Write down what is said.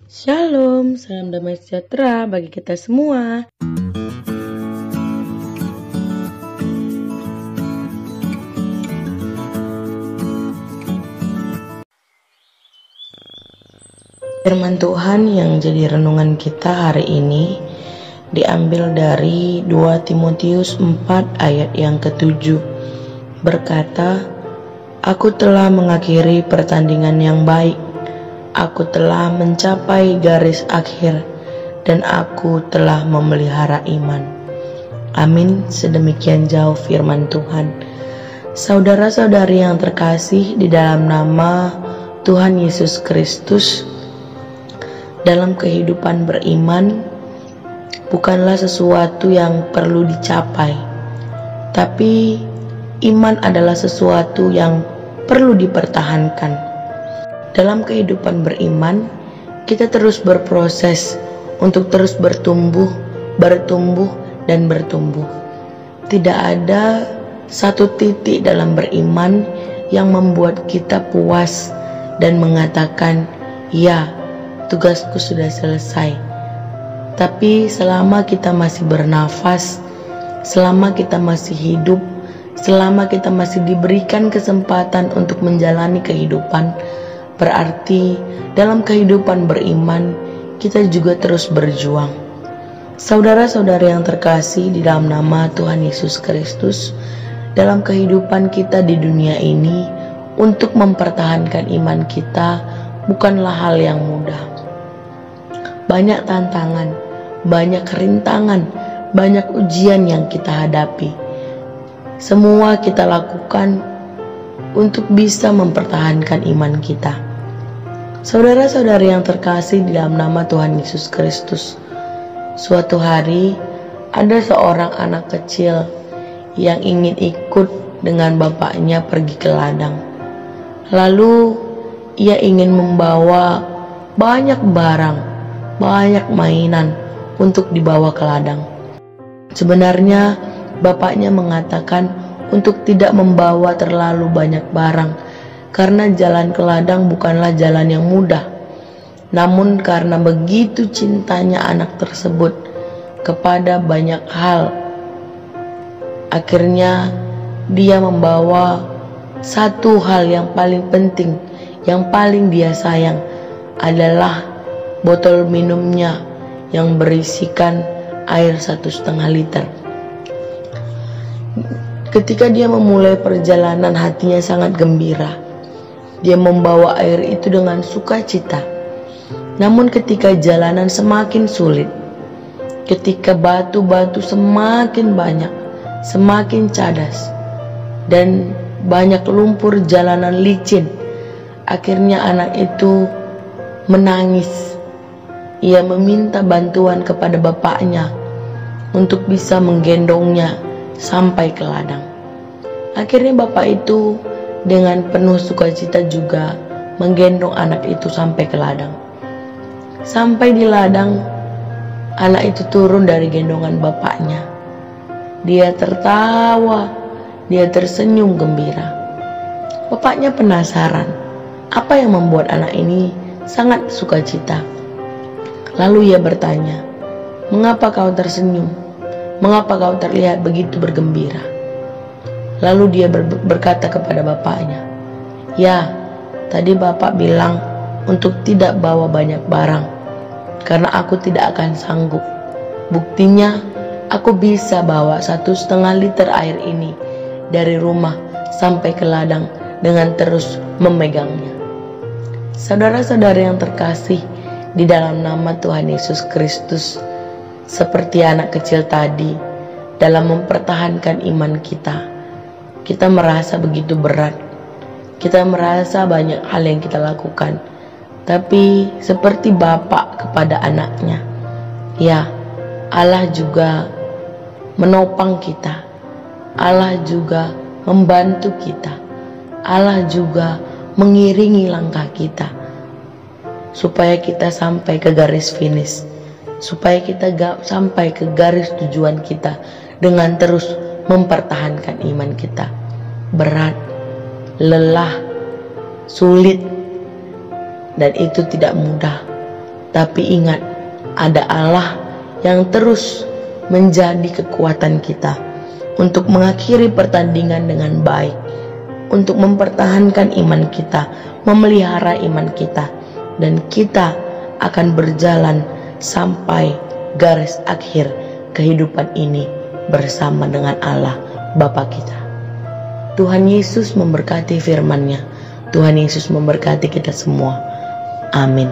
Shalom, salam damai sejahtera bagi kita semua. Firman Tuhan yang jadi renungan kita hari ini diambil dari 2 Timotius 4 ayat yang ke-7. Berkata, "Aku telah mengakhiri pertandingan yang baik. Aku telah mencapai garis akhir dan aku telah memelihara iman." Amin. Sedemikian jauh firman Tuhan. Saudara-saudari yang terkasih di dalam nama Tuhan Yesus Kristus, dalam kehidupan beriman bukanlah sesuatu yang perlu dicapai, tapi iman adalah sesuatu yang perlu dipertahankan. Dalam kehidupan beriman, kita terus berproses untuk terus bertumbuh, dan bertumbuh. Tidak ada satu titik dalam beriman yang membuat kita puas dan mengatakan, "Ya, tugasku sudah selesai." Tapi selama kita masih bernafas, selama kita masih hidup, selama kita masih diberikan kesempatan untuk menjalani kehidupan, berarti dalam kehidupan beriman kita juga terus berjuang. Saudara-saudari yang terkasih di dalam nama Tuhan Yesus Kristus, dalam kehidupan kita di dunia ini, untuk mempertahankan iman kita bukanlah hal yang mudah. Banyak tantangan, banyak rintangan, banyak ujian yang kita hadapi. Semua kita lakukan untuk bisa mempertahankan iman kita. Saudara-saudari yang terkasih di dalam nama Tuhan Yesus Kristus, suatu hari ada seorang anak kecil yang ingin ikut dengan bapaknya pergi ke ladang. Lalu ia ingin membawa banyak barang, banyak mainan untuk dibawa ke ladang. Sebenarnya bapaknya mengatakan untuk tidak membawa terlalu banyak barang, karena jalan ke ladang bukanlah jalan yang mudah. Namun karena begitu cintanya anak tersebut kepada banyak hal, akhirnya dia membawa satu hal yang paling penting, yang paling dia sayang, adalah botol minumnya yang berisikan air 1,5 liter. Ketika dia memulai perjalanan, hatinya sangat gembira. Dia membawa air itu dengan sukacita. Namun ketika jalanan semakin sulit, ketika batu-batu semakin banyak, semakin cadas, dan banyak lumpur jalanan licin, akhirnya anak itu menangis. Ia meminta bantuan kepada bapaknya untuk bisa menggendongnya sampai ke ladang. Akhirnya bapak itu dengan penuh sukacita juga menggendong anak itu sampai ke ladang. Sampai di ladang, anak itu turun dari gendongan bapaknya. Dia tertawa, dia tersenyum gembira. Bapaknya penasaran, apa yang membuat anak ini sangat sukacita. Lalu ia bertanya, "Mengapa kau tersenyum? Mengapa kau terlihat begitu bergembira?" Lalu dia berkata kepada bapaknya, "Ya, tadi bapak bilang untuk tidak bawa banyak barang, karena aku tidak akan sanggup. Buktinya, aku bisa bawa 1,5 liter air ini dari rumah sampai ke ladang dengan terus memegangnya." Saudara-saudara yang terkasih di dalam nama Tuhan Yesus Kristus, seperti anak kecil tadi, dalam mempertahankan iman kita, kita merasa begitu berat, kita merasa banyak hal yang kita lakukan, tapi seperti bapak kepada anaknya, ya, Allah juga menopang kita, Allah juga membantu kita, Allah juga mengiringi langkah kita, supaya kita sampai ke garis finish, supaya kita sampai ke garis tujuan kita dengan terus mempertahankan iman kita. Berat, lelah, sulit, dan itu tidak mudah. Tapi ingat, ada Allah yang terus menjadi kekuatan kita untuk mengakhiri pertandingan dengan baik, untuk mempertahankan iman kita, memelihara iman kita, dan kita akan berjalan sampai garis akhir kehidupan ini bersama dengan Allah Bapa kita. Tuhan Yesus memberkati firman-Nya. Tuhan Yesus memberkati kita semua. Amin.